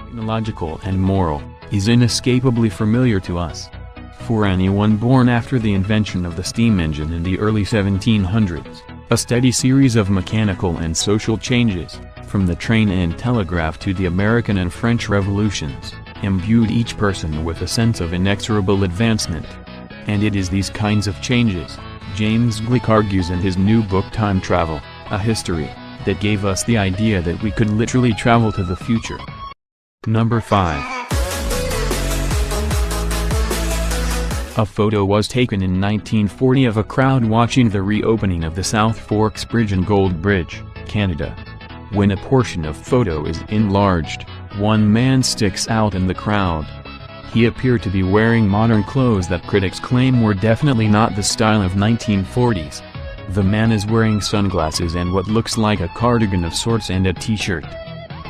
Technological and moral, is inescapably familiar to us. For anyone born after the invention of the steam engine in the early 1700s, a steady series of mechanical and social changes, from the train and telegraph to the American and French revolutions, imbued each person with a sense of inexorable advancement. And it is these kinds of changes, James Gleick argues in his new book Time Travel, A History, that gave us the idea that we could literally travel to the future. Number 5. A photo was taken in 1940 of a crowd watching the reopening of the South Forks Bridge in Gold Bridge, Canada. When a portion of photo is enlarged, one man sticks out in the crowd. He appeared to be wearing modern clothes that critics claim were definitely not the style of 1940s. The man is wearing sunglasses and what looks like a cardigan of sorts and a t-shirt.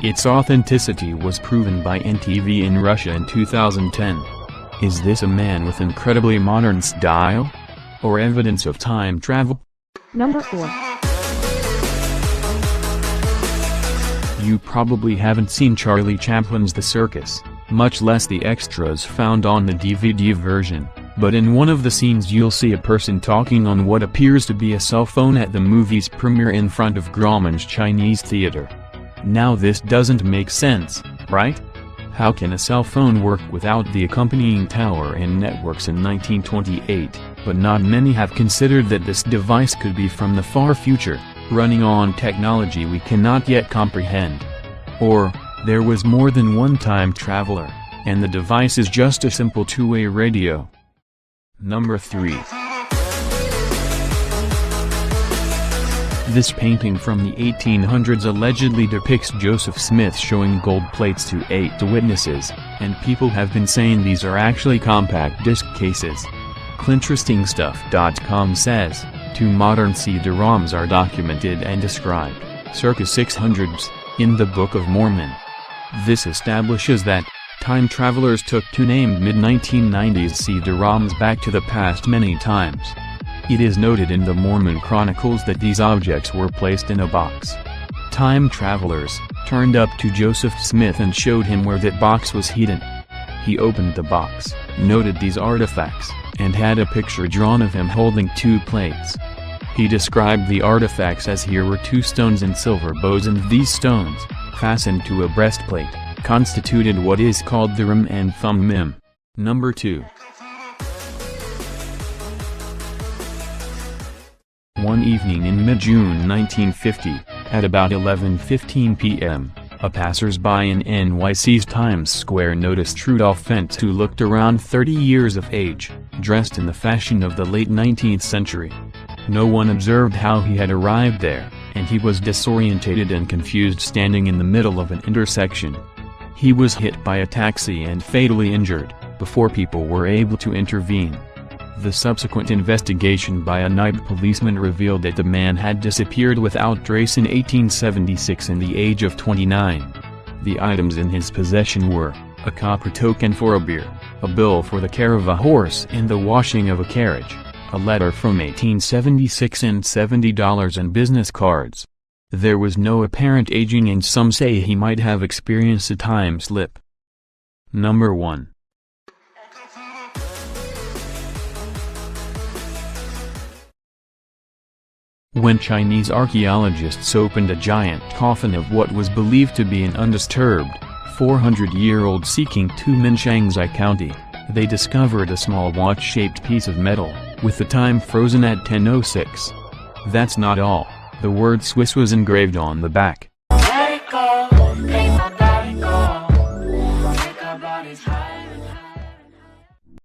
Its authenticity was proven by NTV in Russia in 2010. Is this a man with incredibly modern style? Or evidence of time travel? Number 4. You probably haven't seen Charlie Chaplin's The Circus, much less the extras found on the DVD version, but in one of the scenes you'll see a person talking on what appears to be a cell phone at the movie's premiere in front of Grauman's Chinese Theater. Now this doesn't make sense, right? How can a cell phone work without the accompanying tower and networks in 1928? But not many have considered that this device could be from the far future, running on technology we cannot yet comprehend. Or, there was more than one time traveler, and the device is just a simple two-way radio. Number 3. This painting from the 1800s allegedly depicts Joseph Smith showing gold plates to 8 witnesses, and people have been saying these are actually compact disc cases. Clinterestingstuff.com says, 2 modern CD-ROMs are documented and described, circa 600s, in the Book of Mormon. This establishes that time travelers took 2 named mid-1990s CD-ROMs back to the past many times. It is noted in the Mormon Chronicles that these objects were placed in a box. Time travelers turned up to Joseph Smith and showed him where that box was hidden. He opened the box, noted these artifacts, and had a picture drawn of him holding 2 plates. He described the artifacts as here were 2 stones in silver bows, and these stones, fastened to a breastplate, constituted what is called the Urim and Thummim. Number 2. One evening in mid-June 1950, at about 11:15 p.m., a passersby in NYC's Times Square noticed Rudolph Fentz, who looked around 30 years of age, dressed in the fashion of the late 19th century. No one observed how he had arrived there, and he was disorientated and confused standing in the middle of an intersection. He was hit by a taxi and fatally injured, before people were able to intervene. The subsequent investigation by a Nibe policeman revealed that the man had disappeared without trace in 1876 in the age of 29. The items in his possession were, a copper token for a beer, a bill for the care of a horse and the washing of a carriage, a letter from 1876 and $70 in business cards. There was no apparent aging, and some say he might have experienced a time slip. Number 1. When Chinese archaeologists opened a giant coffin of what was believed to be an undisturbed, 400-year-old seeking tomb in Shanxi County, they discovered a small watch-shaped piece of metal, with the time frozen at 10:06. That's not all, the word Swiss was engraved on the back.